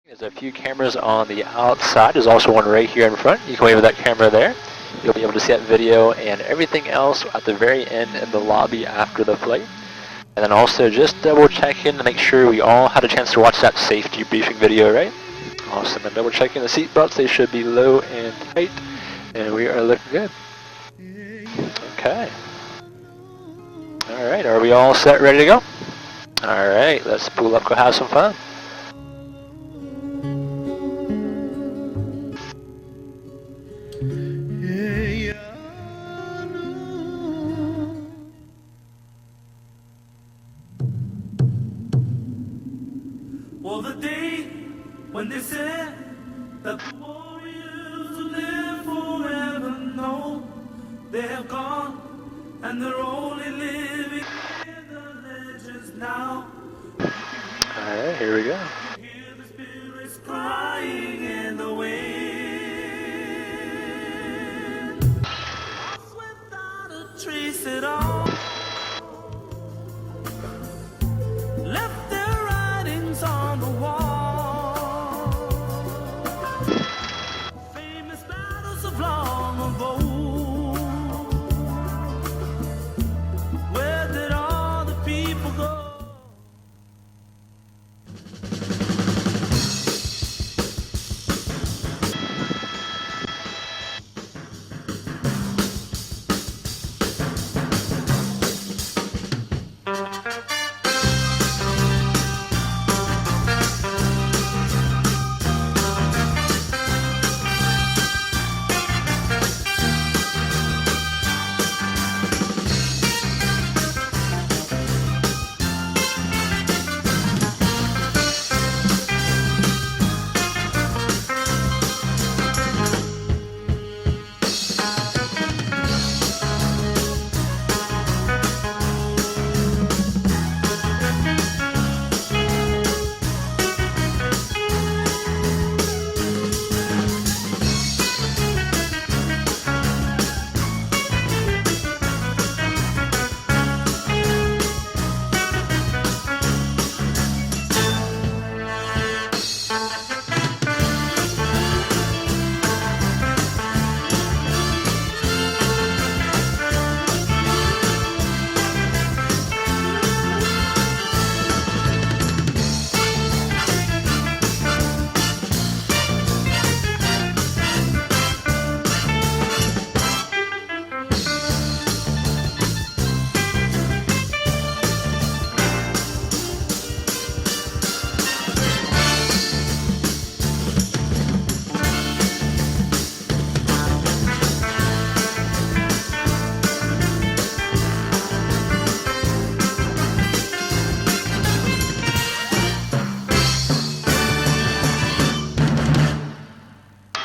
There's a few cameras on the outside. There's also one right here in front. You can wave at that camera there. You'll be able to see that video and everything else at the very end in the lobby after the flight. And then also just double checking to make sure we all had a chance to watch that safety briefing video, right? Awesome. And double checking the seat belts. They should be low and tight. And we are looking good. Okay. Alright, are we all set, ready to go? Alright, let's pull up, go have some fun. Well, the day when they said that the warriors would live forever, no, they have gone, and they're only living in the legends now. Alright, here we go. You hear the spirits crying in the wind, lost without a trace at all, left their writings on the wall, famous battles of long ago. Where did all the people go?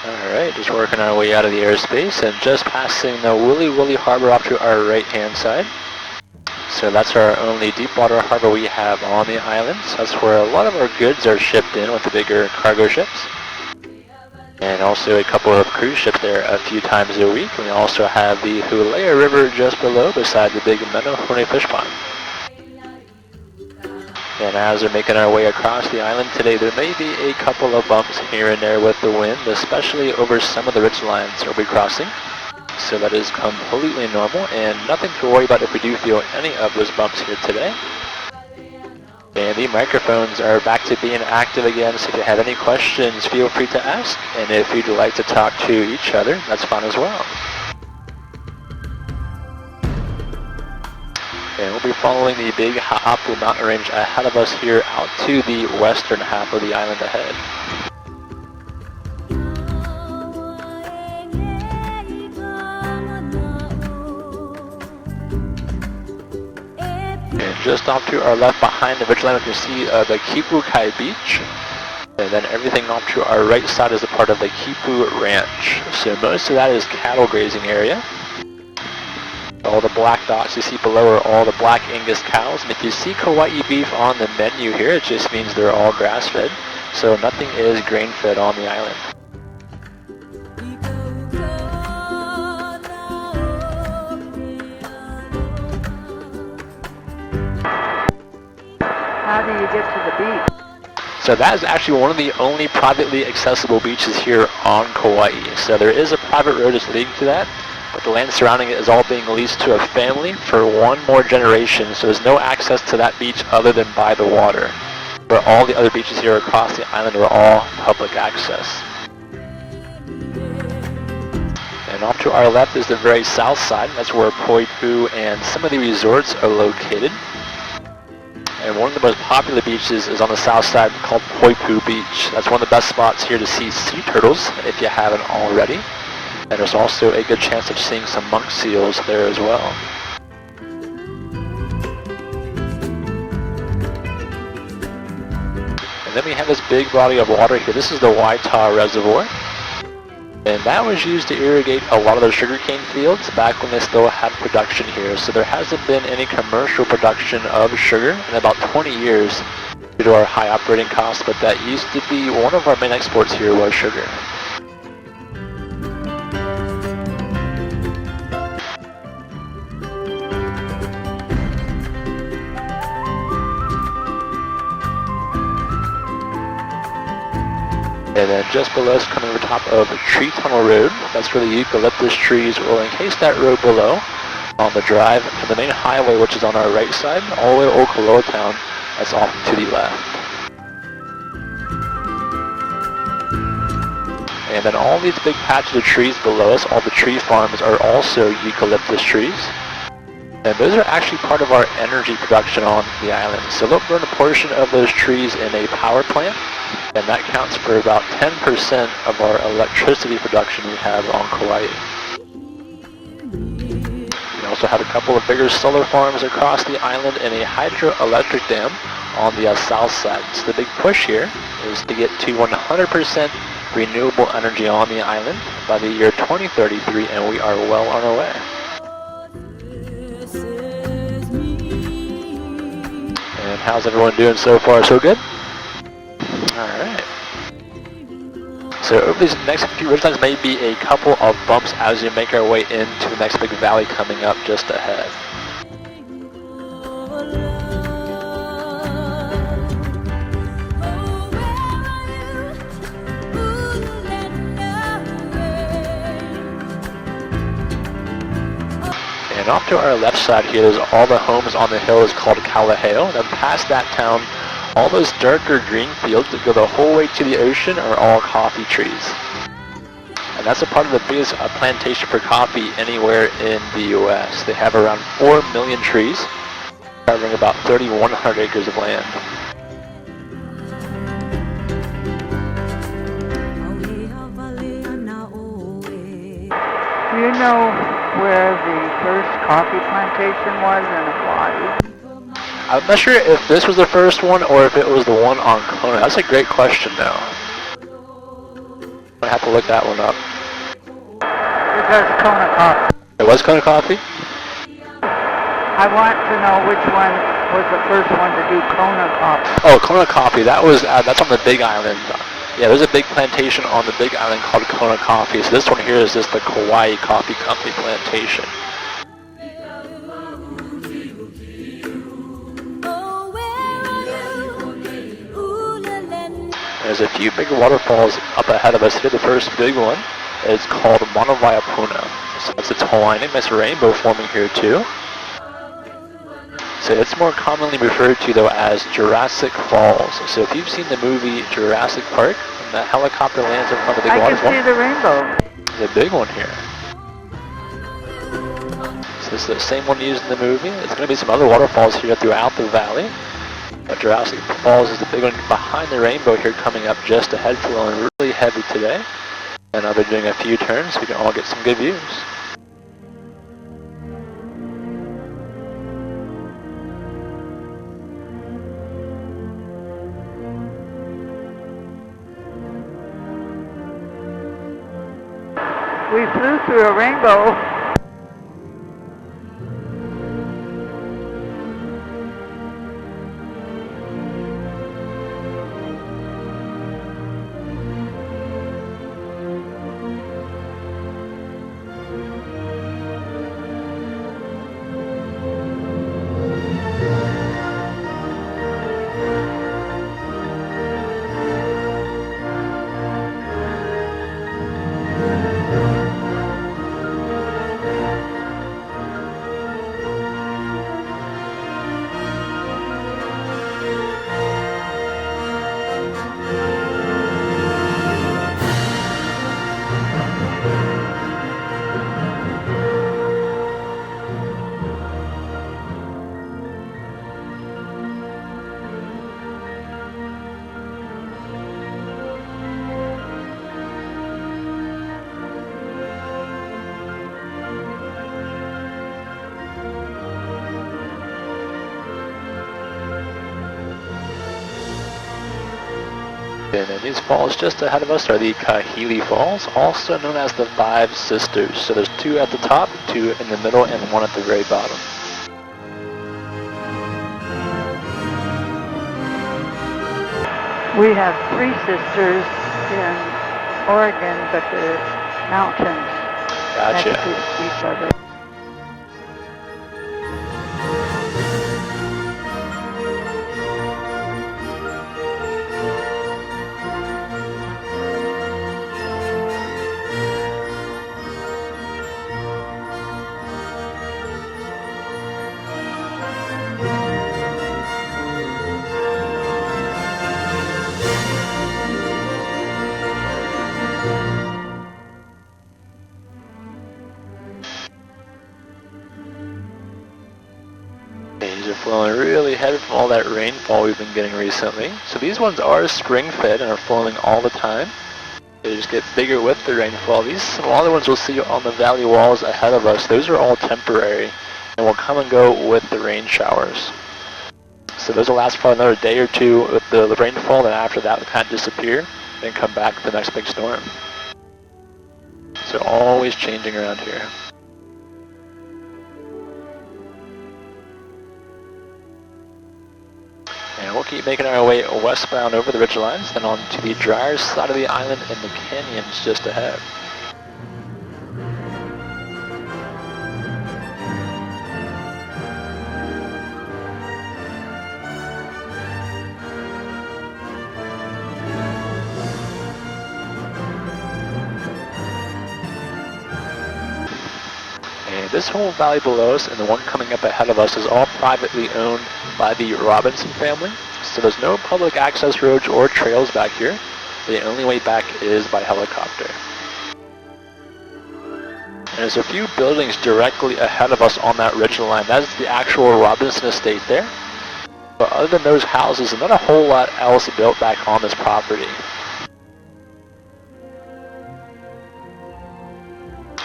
Alright, just working our way out of the airspace and just passing the Woolly Harbor off to our right hand side. So that's our only deep water harbor we have on the islands. That's where a lot of our goods are shipped in with the bigger cargo ships. And also a couple of cruise ships there a few times a week. We also have the Hulea River just below beside the big Menehune fish pond. And as we're making our way across the island today, there may be a couple of bumps here and there with the wind, especially over some of the ridge lines we'll be crossing. So that is completely normal and nothing to worry about if we do feel any of those bumps here today. And the microphones are back to being active again, so if you have any questions, feel free to ask. And if you'd like to talk to each other, that's fine as well. And we'll be following the big Ha'apu mountain range ahead of us here out to the western half of the island ahead. And just off to our left behind the ridgeline, we can see the Kipukai Beach. And then everything off to our right side is a part of the Kipu Ranch. So most of that is cattle grazing area. All the black dots you see below are all the black Angus cows. And if you see Kauai beef on the menu here, it just means they're all grass-fed. So nothing is grain-fed on the island. How do you get to the beach? So So that is actually one of the only privately accessible beaches here on Kauai. So there is a private road that's leading to that, but the land surrounding it is all being leased to a family for one more generation, so there's no access to that beach other than by the water. But all the other beaches here across the island are all public access. And off to our left is the very south side. That's where Poipu and some of the resorts are located. And one of the most popular beaches is on the south side called Poipu Beach. That's one of the best spots here to see sea turtles if you haven't already. And there's also a good chance of seeing some monk seals there as well. And then we have this big body of water here. This is the Waitaha Reservoir. And that was used to irrigate a lot of the sugarcane fields back when they still had production here. So there hasn't been any commercial production of sugar in about 20 years due to our high operating costs, but that used to be one of our main exports here was sugar. And then just below us, coming over top of Tree Tunnel Road, that's where the eucalyptus trees will encase that road below on the drive to the main highway, which is on our right side, all the way to Okaloa Town, that's off to the left. And then all these big patches of trees below us, all the tree farms are also eucalyptus trees. And those are actually part of our energy production on the island. So they'll burn a portion of those trees in a power plant, and that counts for about 10% of our electricity production we have on Kauai. We also have a couple of bigger solar farms across the island and a hydroelectric dam on the south side. So the big push here is to get to 100% renewable energy on the island by the year 2033, and we are well on our way. And how's everyone doing so far? So good? Alright. So over these next few ridgelines may be a couple of bumps as we make our way into the next big valley coming up just ahead. And off to our left side here, there's all the homes on the hill is called Kauai. Then past that town, all those darker green fields that go the whole way to the ocean are all coffee trees. And that's a part of the biggest plantation for coffee anywhere in the US. They have around 4 million trees, covering about 3,100 acres of land. Do you know where the first coffee plantation was in Hawaii? I'm not sure if this was the first one or if it was the one on Kona. That's a great question though. I have to look that one up. It was Kona Coffee. It was Kona Coffee? I want to know which one was the first one to do Kona Coffee. Oh, Kona Coffee. That was that's on the Big Island. Yeah, there's a big plantation on the Big Island called Kona Coffee. So this one here is just the Kauai Coffee Company plantation. There's a few big waterfalls up ahead of us here. The first big one is called Mauna Vaiapuna. So that's its Hawaiian name. Nice rainbow forming here too. So it's more commonly referred to though as Jurassic Falls. So if you've seen the movie Jurassic Park, and that helicopter lands in front of the big waterfall. I can see the rainbow. There's a big one here. So this is the same one used in the movie. There's going to be some other waterfalls here throughout the valley. But Jurassic Falls is the big one behind the rainbow here coming up just ahead, flowing really heavy today. And I'll be doing a few turns so we can all get some good views. We flew through a rainbow. And then these falls just ahead of us are the Kahili Falls, also known as the Five Sisters. So there's 2 at the top, 2 in the middle, and 1 at the very bottom. We have 3 sisters in Oregon, but the mountains Gotcha. next to each other. These are flowing really heavy from all that rainfall we've been getting recently. So these ones are spring fed and are flowing all the time. They just get bigger with the rainfall. These smaller ones we'll see on the valley walls ahead of us, those are all temporary and will come and go with the rain showers. So those will last for another day or 2 with the rainfall, and after that will kind of disappear and come back to the next big storm. So always changing around here. And we'll keep making our way westbound over the ridgelines, then on to the drier side of the island and the canyons just ahead. And this whole valley below us and the one coming up ahead of us is all privately owned by the Robinson family. So there's no public access roads or trails back here. The only way back is by helicopter. And there's a few buildings directly ahead of us on that ridgeline. That's the actual Robinson estate there. But other than those houses, not a whole lot else built back on this property.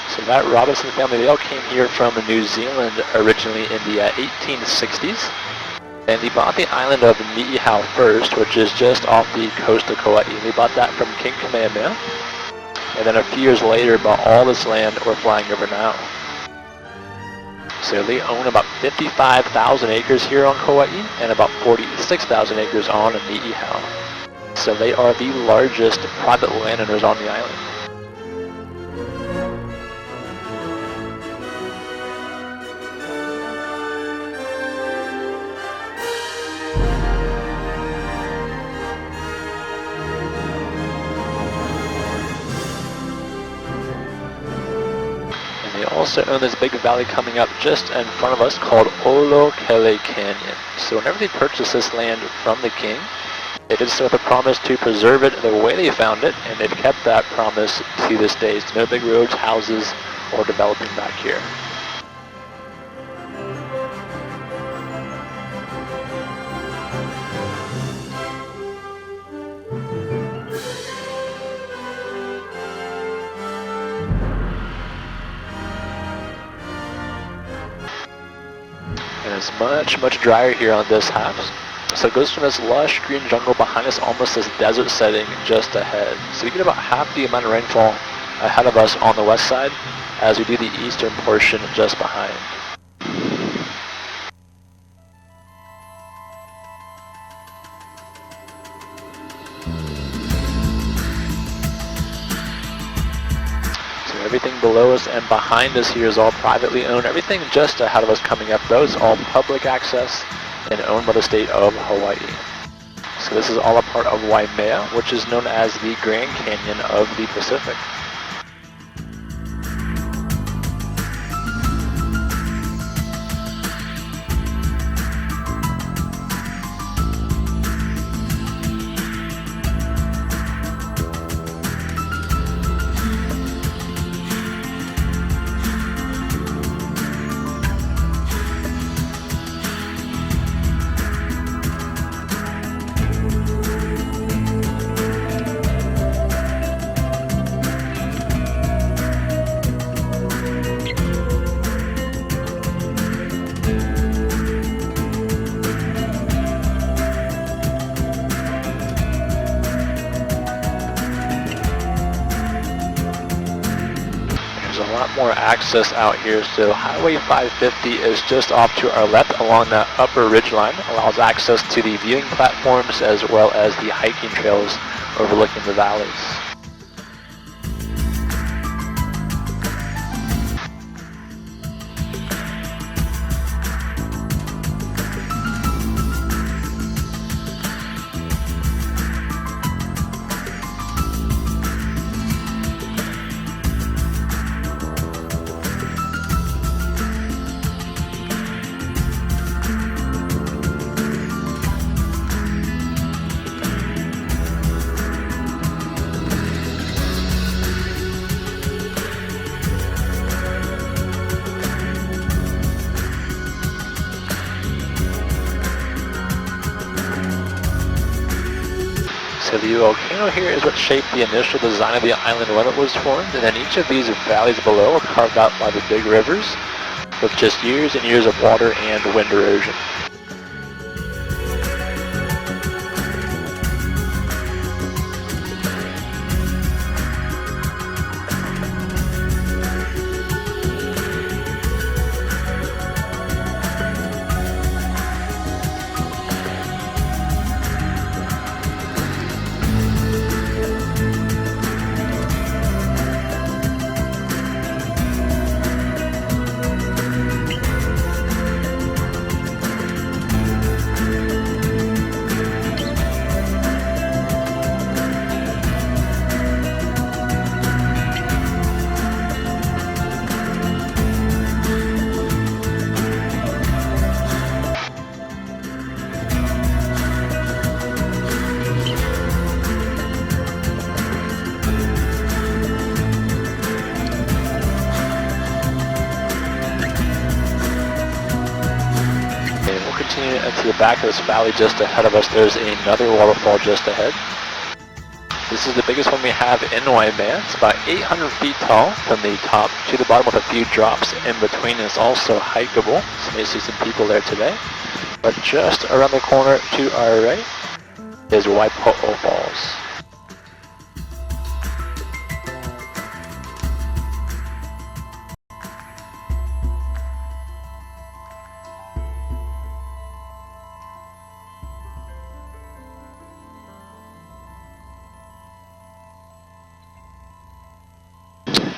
So that Robinson family, they all came here from New Zealand originally in the 1860s. And they bought the island of Niihau first, which is just off the coast of Kauai. They bought that from King Kamehameha. And then a few years later bought all this land we're flying over now. So they own about 55,000 acres here on Kauai and about 46,000 acres on Niihau. So they are the largest private landowners on the island. They also own this big valley coming up just in front of us called Olokele Canyon. So whenever they purchased this land from the king, they did so with a promise to preserve it the way they found it, and they've kept that promise to this day. So no big roads, houses, or developing back here. And it's much, much drier here on this half. So it goes from this lush green jungle behind us almost this desert setting just ahead. So we get about half the amount of rainfall ahead of us on the west side as we do the eastern portion just behind. Everything below us and behind us here is all privately owned. Everything just ahead of us coming up, though, is all public access and owned by the state of Hawaii. So this is all a part of Waimea, which is known as the Grand Canyon of the Pacific. more access out here. So Highway 550 is just off to our left along that upper ridge line, allows access to the viewing platforms as well as the hiking trails overlooking the valleys. So the volcano here is what shaped the initial design of the island when it was formed, and then each of these valleys below are carved out by the big rivers with just years and years of water and wind erosion. Continue into the back of this valley just ahead of us. There's another waterfall just ahead. This is the biggest one we have in Waimea. It's about 800 feet tall from the top to the bottom with a few drops in between. It's also hikeable, so you may see some people there today. But just around the corner to our right is Waipo'o Falls.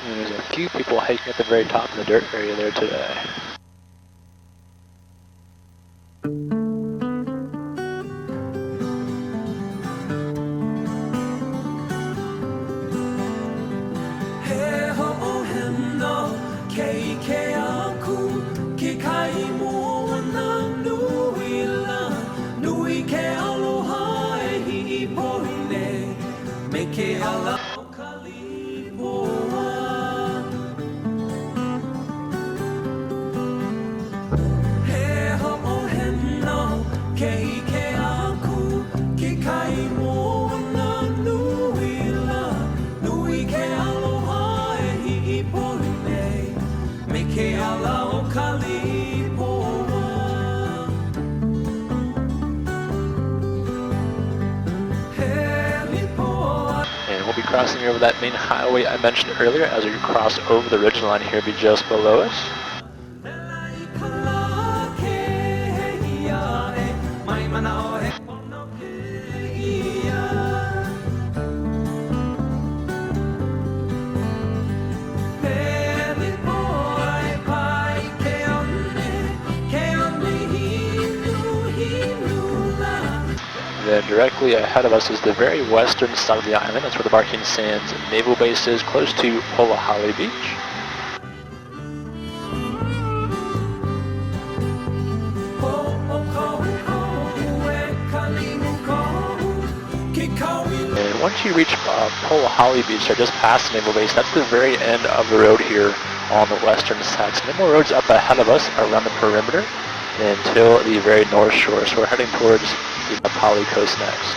And there's a few people hiking at the very top of the dirt area there today. And we'll be crossing over that main highway I mentioned earlier as we cross over the ridgeline here be just below us. Then directly ahead of us is the very western side of the island. That's where the Barking Sands Naval Base is, close to Polahali Beach. And once you reach Polahali Beach, or just past the Naval Base, that's the very end of the road here on the western side. So no more roads up ahead of us around the perimeter until the very north shore. So we're heading towards the Napali coast next.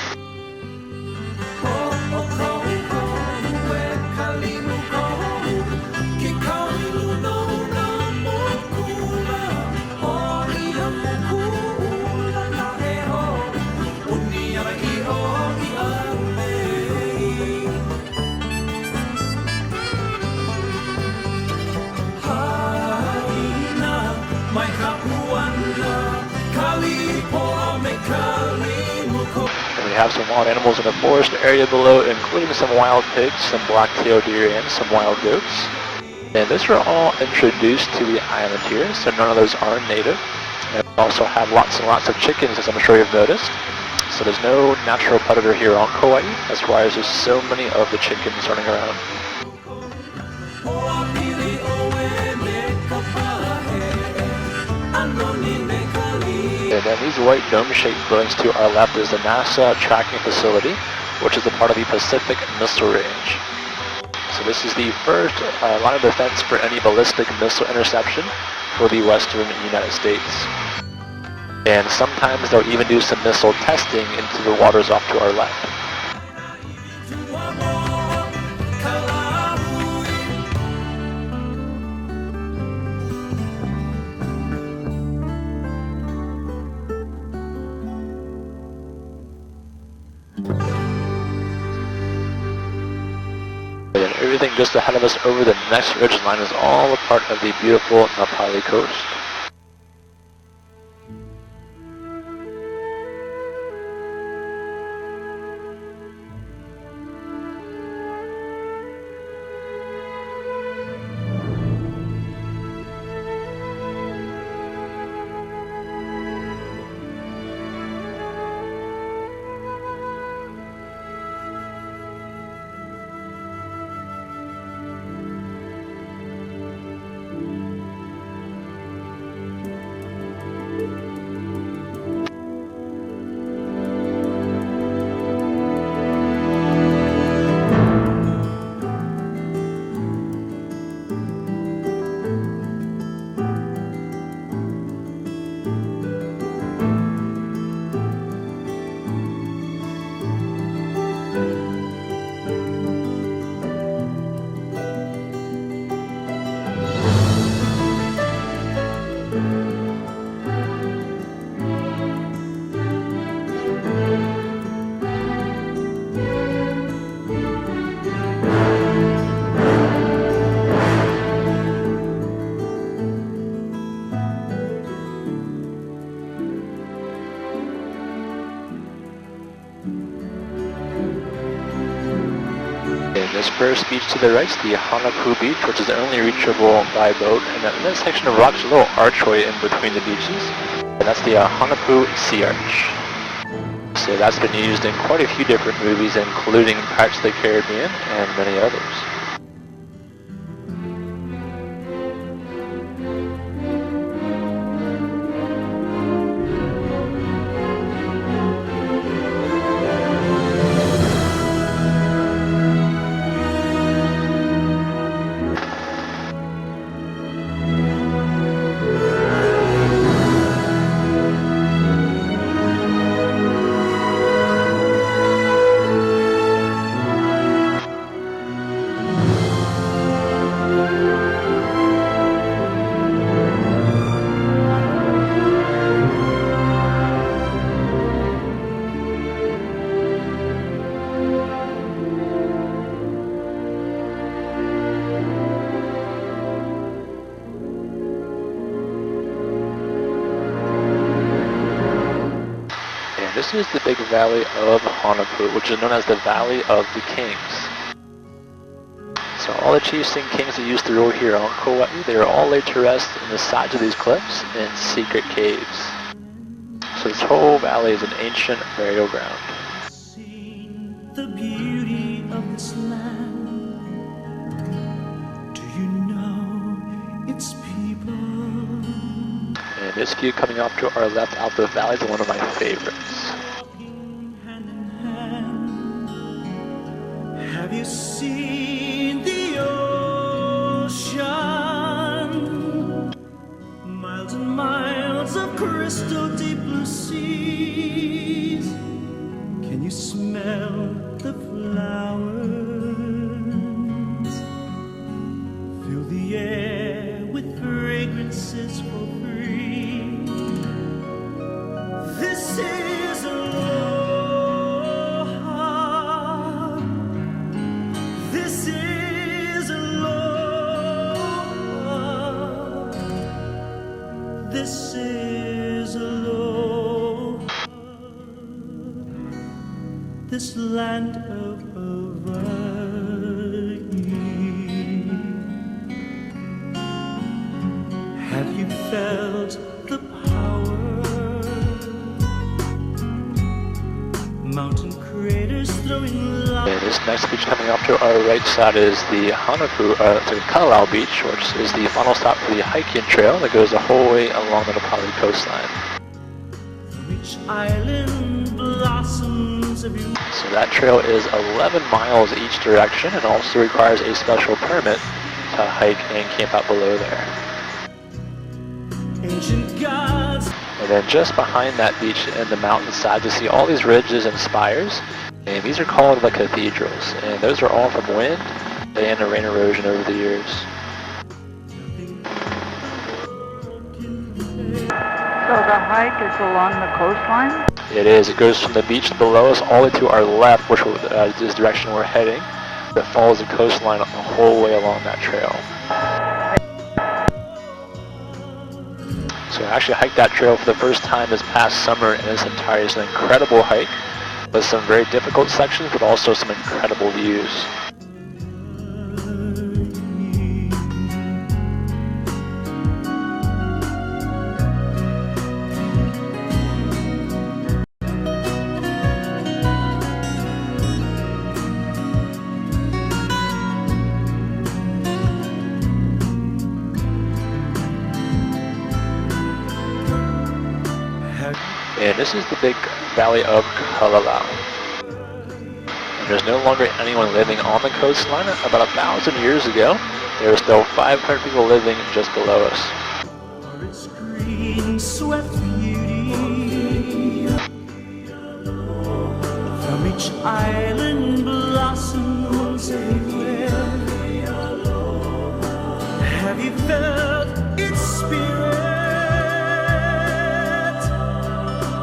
And we have some wild animals in the forest area below, including some wild pigs, some black-tailed deer, and some wild goats. And those are all introduced to the island here, so none of those are native. And we also have lots and lots of chickens, as I'm sure you've noticed. So there's no natural predator here on Kauai. That's why there's just so many of the chickens running around. And then these white dome-shaped buildings to our left is the NASA tracking facility, which is a part of the Pacific Missile Range. So this is the first line of defense for any ballistic missile interception for the western United States. And sometimes they'll even do some missile testing into the waters off to our left. And everything just ahead of us over the next ridge line is all a part of the beautiful Napali coast. This first beach to the right is the Hanapu Beach, which is only reachable by boat, and in that section of rocks, a little archway in between the beaches, and that's the Hanapu Sea Arch. So that's been used in quite a few different movies, including Pirates of the Caribbean and many others. This is the big valley of Hanapu, which is known as the Valley of the Kings. So all the chiefs and kings that used to rule here on Kauai, they are all laid to rest in the sides of these cliffs in secret caves. So this whole valley is an ancient burial ground. The beauty of this land. Do you know its people? And this view coming off to our left out the valley is one of my favorites. Hand in hand. Have you seen the ocean? Miles and miles of crystal deep blue seas. Can you smell the flowers? Fill the air with fragrances for free. This is aloha. This is aloha. This is is aloha, this land of Hawaii. Have you felt the power? Mountain craters throwing lava. And this next beach coming up to our right side is the Kauai beach, which is the final stop for the hiking trail that goes the whole way along the Nepali coastline. Which island blossoms of you? So that trail is 11 miles each direction and also requires a special permit to hike and camp out below there. Ancient gods. And then just behind that beach in the mountainside, you see all these ridges and spires, and these are called the cathedrals, and those are all from wind and the rain erosion over the years. So the hike is along the coastline? It is. It goes from the beach below us all the way to our left, which is the direction we're heading. It follows the coastline the whole way along that trail. So I actually hiked that trail for the first time this past summer in its entirety. It's an incredible hike with some very difficult sections, but also some incredible views. And this is the big valley of Kalalau. And there's no longer anyone living on the coastline. About 1,000 years ago, there were still 500 people living just below us. Its green swept beauty. From each island blossoms everywhere. Have you felt its spirit?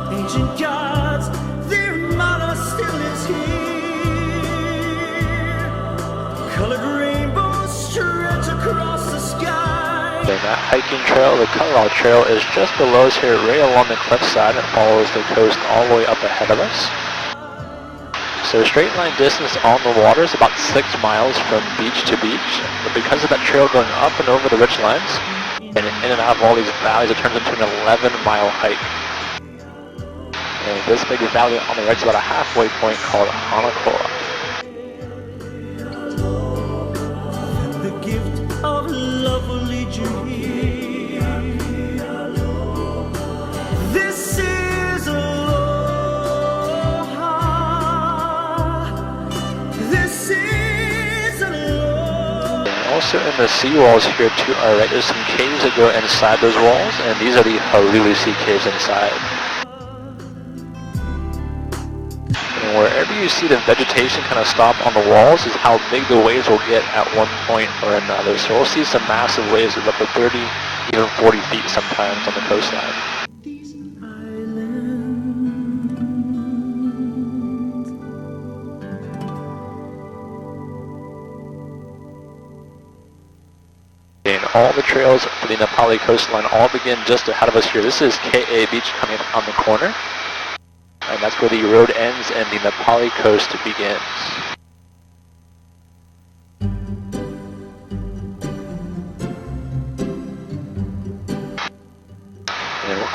Ancient gods, their mana still is here. Colored rainbows stretch across the sky. And that hiking trail, the Kauai Trail, is just below us here, right along the cliffside. It follows the coast all the way up ahead of us. So straight line distance on the water is about 6 miles from beach to beach. But because of that trail going up and over the ridgelines, and in and out of all these valleys, it turns into an 11-mile hike. And this big valley on the right is about a halfway point called Hanakoa. The gift of love will lead you here. This is aloha. This is aloha. And also in the seawalls here to our right, there's some caves that go inside those walls, and these are the Halulu Sea caves inside. And wherever you see the vegetation kind of stop on the walls is how big the waves will get at one point or another. So we'll see some massive waves of up to 30, even 40 feet sometimes on the coastline. These islands. And all the trails for the Nepali coastline all begin just ahead of us here. This is KA Beach coming on the corner. And that's where the road ends and the Nepali coast begins. And we'll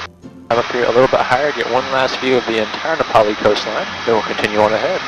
come up here a little bit higher, get one last view of the entire Nepali coastline, then we'll continue on ahead.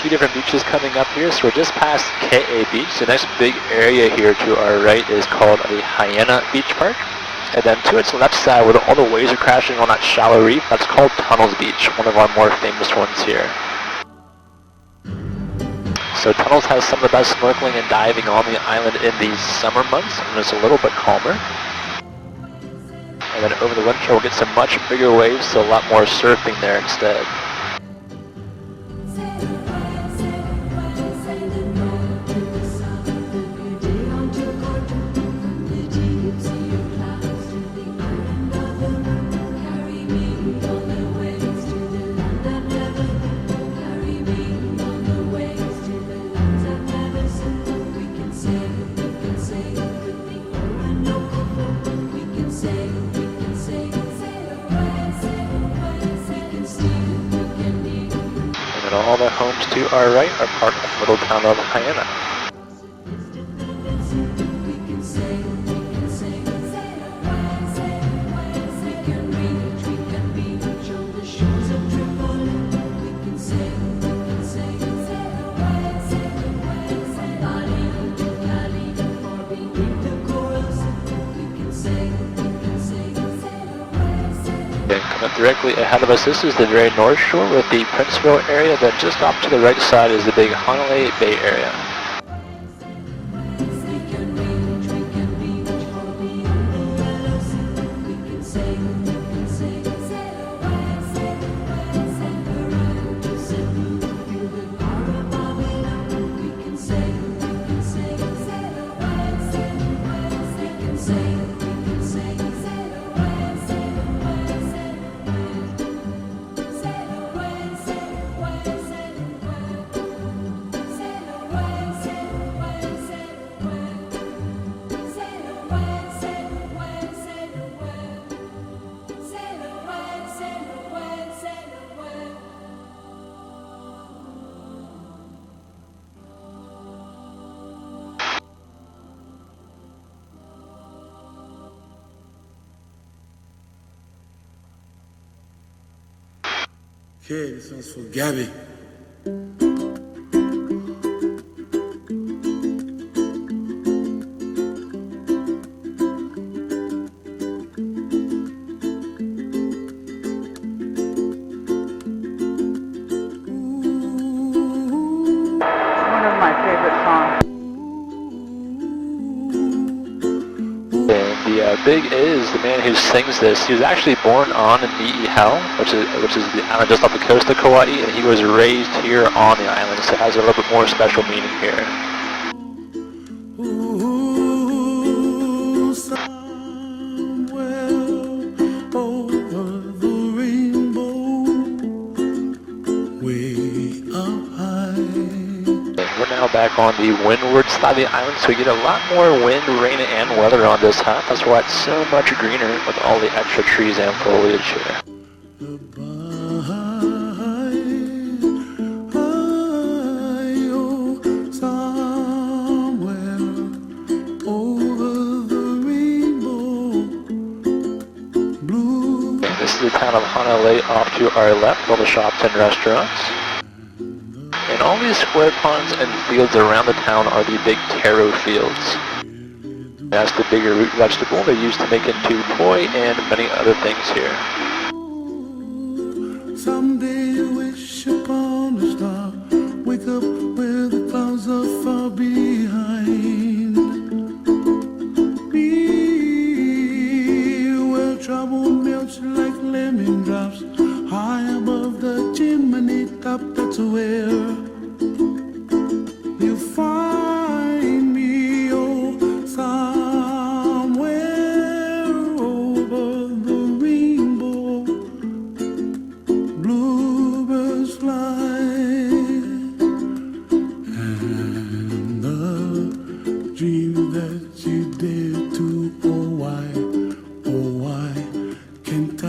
few different beaches coming up here. So we're just past Kauai Beach. The next big area here to our right is called the Hyena Beach Park. And then to its left side, where all the waves are crashing on that shallow reef, that's called Tunnels Beach, one of our more famous ones here. So Tunnels has some of the best snorkeling and diving on the island in the summer months, when it's a little bit calmer. And then over the winter, we'll get some much bigger waves, so a lot more surfing there instead. And all the homes to our right are part of the little town of Hyena. And coming directly ahead of us, this is the very north shore with the Princeville area. Then just off to the right side is the big Honolulu Bay area. Okay, this one's for Gabby. One of my favorite songs. And the Big is the man who sings this. He was actually born on Niihau, which is the island just off the coast of Kauai, and he was raised here on the island, so it has a little bit more special meaning here. Ooh, somewhere over the rainbow, way up high. We're now back on the windward side of the island, so we get a lot more wind, rain, and weather on this hop. That's why it's so much greener with all the extra trees and foliage here. And this is the town of Honolulu off to our left, all the shops and restaurants. And all these square ponds and fields around the town are the big taro fields. That's the bigger root vegetable they use to make into poi and many other things here. Someday wish upon a star, wake up where the clouds are far behind me, where trouble melts like lemon drops, high above the chimney top. That's where you find me, oh, somewhere over the rainbow, bluebirds fly, and the dream that you dare to, oh why can't I?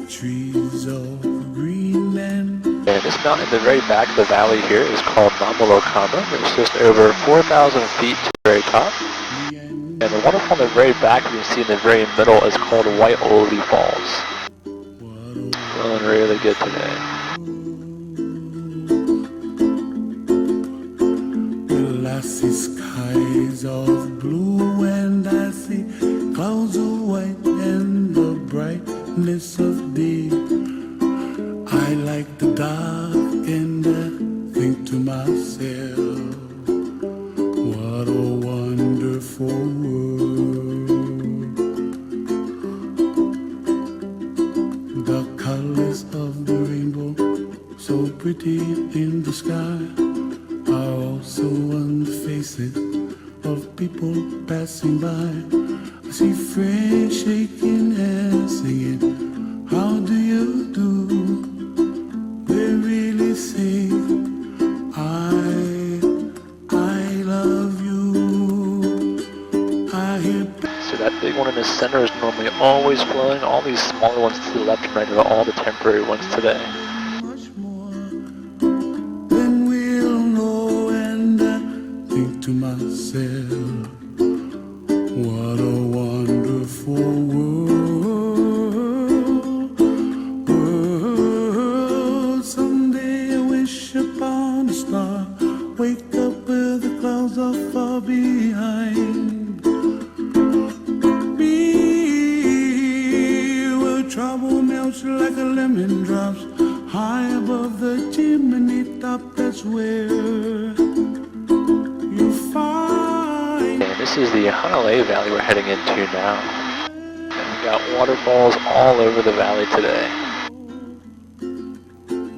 Trees of Greenland. And this mountain in the very back of the valley here is called Mamalokama. It's just over 4,000 feet to the very top. And the waterfall in the very back you can see in the very middle is called White Oli Falls. What flowing really good today. Well, I see skies of blue and I see clouds of white and the brightness of day. I like the dark and I think to myself, what a wonderful world. The colors of the rainbow, so pretty in the sky, are also on the faces of people passing by. I see friends shaking and singing, how do you do? They really say, I love you. I hear. So that big one in the center is normally always flowing. All these smaller ones to the left and right are all the temporary ones today. Much more than we'll know, and I think to myself, what a wonderful world. Someday I wish upon a star, wake up where the clouds are far behind me, where trouble melts like a lemon drops high above the chimney top. That's where you find. And this is the Hanalei Valley we're heading into now. And we got waterfalls all over the valley today.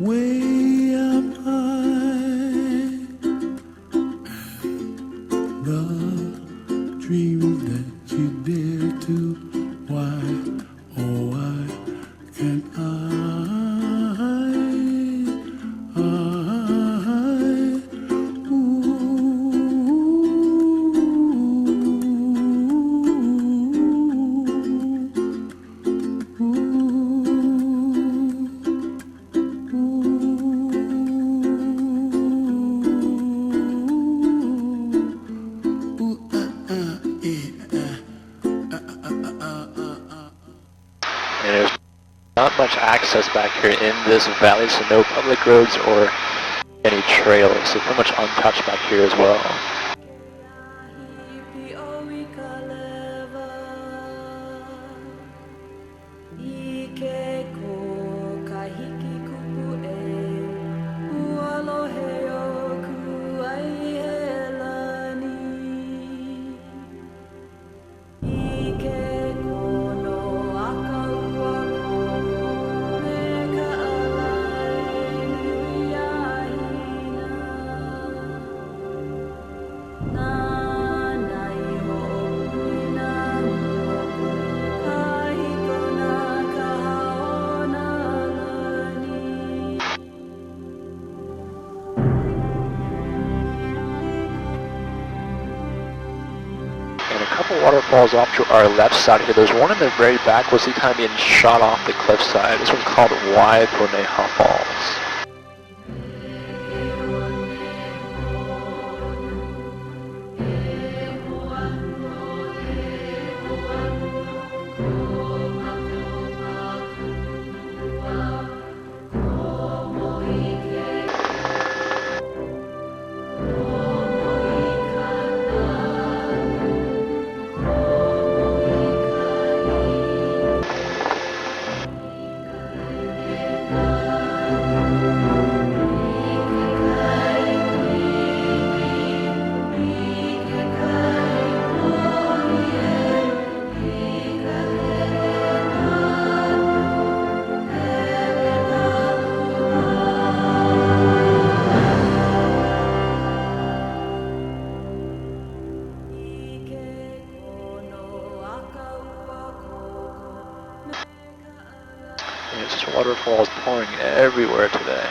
Way up high, the dreams that you dare to, why, oh why can't I, And there's not much access back here in this valley, so no public roads or any trails, so pretty much untouched back here as well. And a couple waterfalls off to our left side here. There's one in the very back. We'll see kind of being shot off the cliffside. This one's called Waipuneha Falls. There's just waterfalls pouring everywhere today.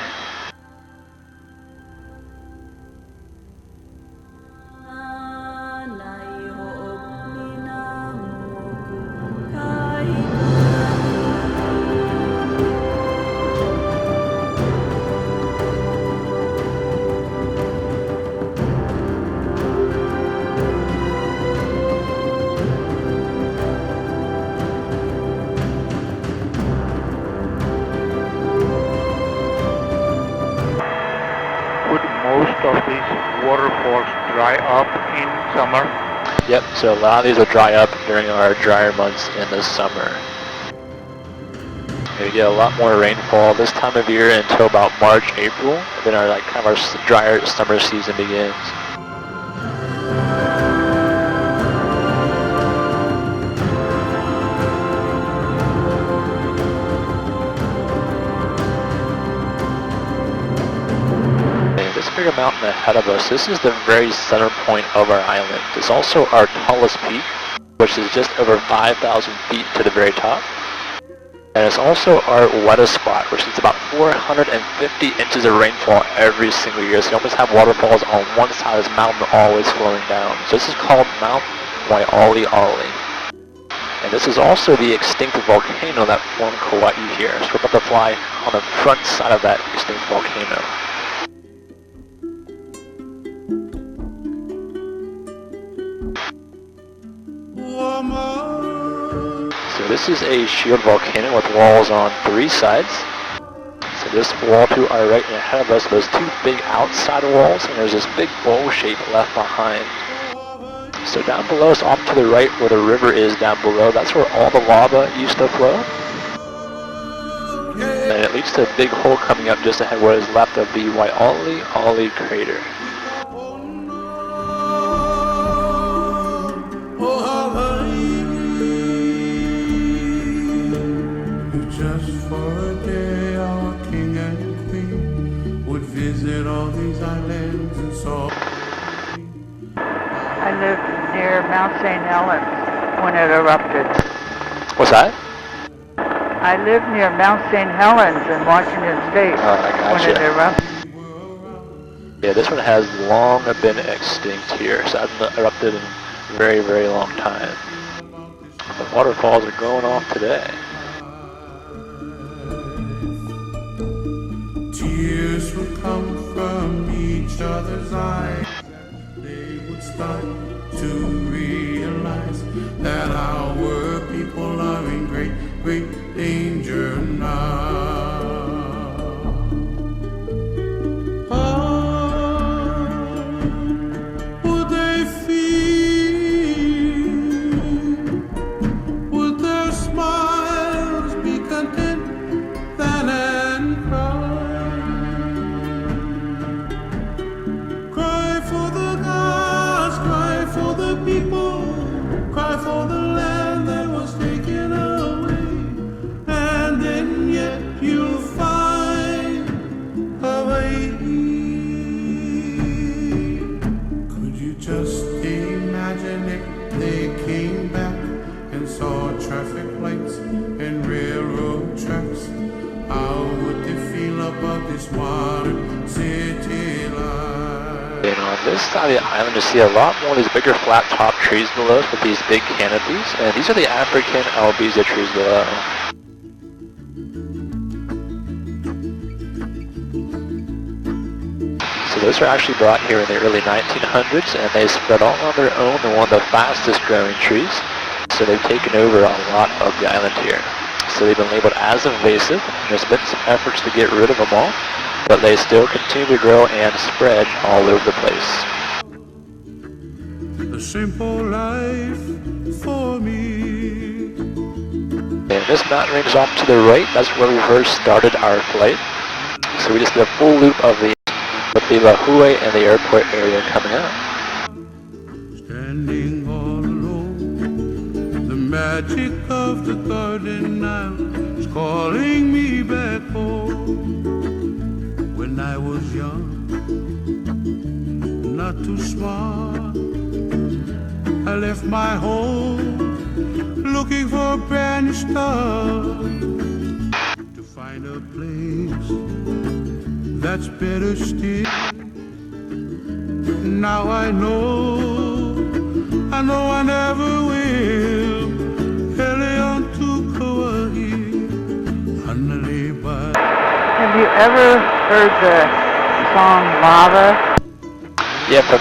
waterfalls dry up in summer? Yep, so a lot of these will dry up during our drier months in the summer. We get a lot more rainfall this time of year until about March, April. Then our kind of our drier summer season begins. And this bigger mountain ahead of us, this is the very center point of our island. It's also our tallest peak, which is just over 5,000 feet to the very top. And it's also our wettest spot, which is about 450 inches of rainfall every single year. So you almost have waterfalls on one side of this mountain always flowing down. So this is called Mount Waiʻali. And this is also the extinct volcano that formed Kauai here. So we're about to fly on the front side of that extinct volcano. So this is a shield volcano with walls on 3 sides. So this wall to our right and ahead of us, those 2 big outside walls, and there's this big bowl shape left behind. So down below us, off to the right where the river is down below, that's where all the lava used to flow. And it leads to a big hole coming up just ahead what is left of the Waiʻali crater. Just for a day, our king and queen would visit all these islands and so. I lived near Mount St. Helens when it erupted. What's that? I lived near Mount St. Helens in Washington State when it erupted. Yeah, this one has long been extinct here, so it hasn't erupted in a very, very long time. The waterfalls are going off today. Tears would come from each other's eyes. They would start to realize that our people are in great, great danger now. Would they feel? Would their smiles be content than and cry? Cry for the gods, cry for the people, cry for the land that was taken away. And then yet you'll find a way. Could you just imagine if they came back and saw traffic lights and railroad tracks? How would they feel about this modern city life? And on this side of the island, you see a lot more of these bigger flat top trees below us with these big canopies. And these are the African albiza trees below. So those are actually brought here in the early 1900s, and they spread all on their own. They're one of the fastest growing trees. So they've taken over a lot of the island here. So they've been labeled as invasive. There's been some efforts to get rid of them all, but they still continue to grow and spread all over the place. A simple life for me. And this mountain range is off to the right. That's where we first started our flight. So we just did a full loop of the Kauai and the airport area coming up. Standing all alone, the magic of the garden now is calling me back home. When I was young, not too smart, I left my home looking for a brand new start, to find a place that's better still. Now I know I never will. Helion to Kauai, Hanaleba. Have you ever heard the song Lava? Yeah, from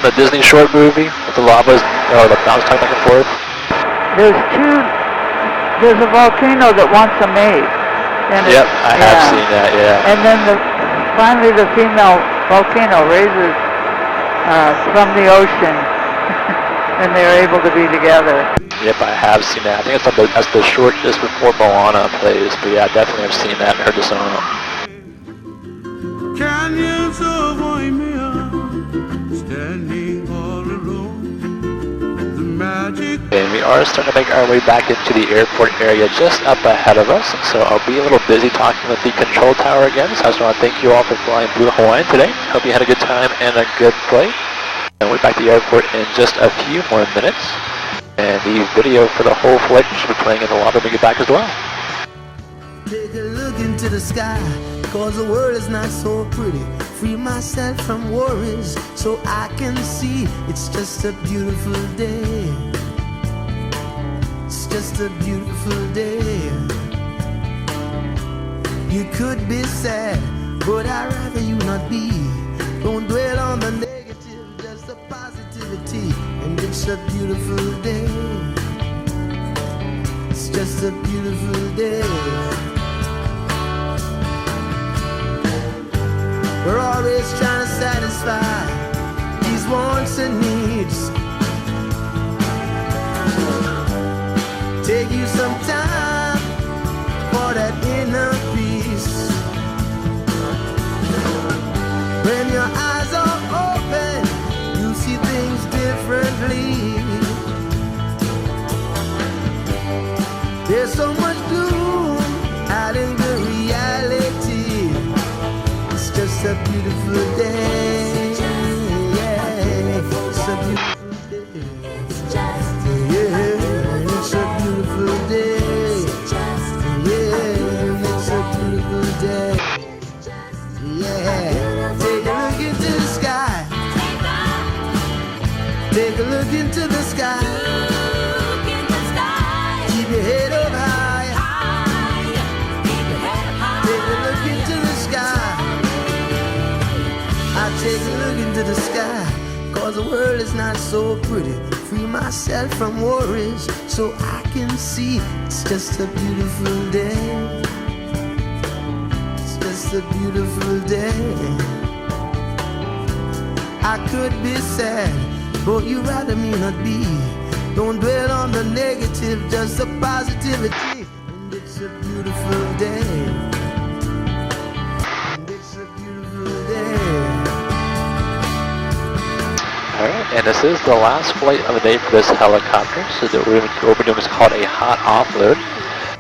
the Disney short movie with the lavas, the clouds coming back and forth. There's a volcano that wants a mate. And Yep, I have seen that, yeah. And then finally the female volcano raises from the ocean, and they're able to be together. Yep, I have seen that. I think that's the short just before Moana plays. But yeah, definitely I've seen that and heard the song. Canyons of Waimea, standing all alone. The magic. And we are starting to make our way back into the airport area just up ahead of us. So I'll be a little busy talking with the control tower again. So I just want to thank you all for flying Blue Hawaiian today. Hope you had a good time and a good flight. And we'll be back to the airport in just a few more minutes. And the video for the whole flight should be playing in the lobby when we get back as well. Take a look into the sky, cause the world is not so pretty. Free myself from worries so I can see it's just a beautiful day. It's just a beautiful day. You could be sad, but I'd rather you not be. Don't dwell on the negative, just the positivity. And it's a beautiful day. It's just a beautiful day. We're always trying to satisfy these wants and needs. Take you some time for that inner peace. When your eyes are open, you see things differently. There's so much gloom hiding the reality. It's just a beautiful day. Yeah, it's a beautiful day. Yeah, it's a beautiful day. Yeah, it's a beautiful day. Yeah, take a look into the sky. Take a look into the sky. Keep your head up high. Take a look into the sky. I take a look into the sky, cause the world is not so pretty. Free myself from worries so I can see it's just a beautiful day. It's just a beautiful day. I could be sad, but you'd rather me not be. Don't dwell on the negative, just the positivity. And it's a beautiful day. And it's a beautiful day. Alright, and this is the last flight of the day for this helicopter. So what we're doing is called a hot offload.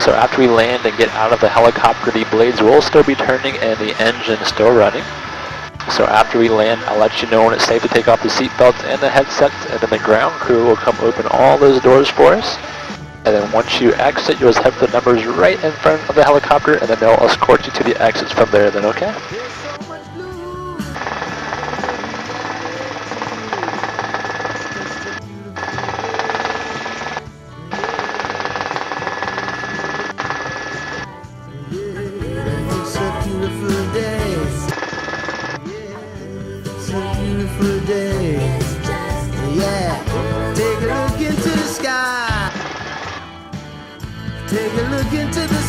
So after we land and get out of the helicopter, the blades will still be turning and the engine is still running. So after we land, I'll let you know when it's safe to take off the seatbelts and the headsets, and then the ground crew will come open all those doors for us. And then once you exit, you'll just have the numbers right in front of the helicopter, and then they'll escort you to the exits from there then, okay? It's a beautiful day. It's a beautiful day. Yeah. Take a look into the sky. Take a look into the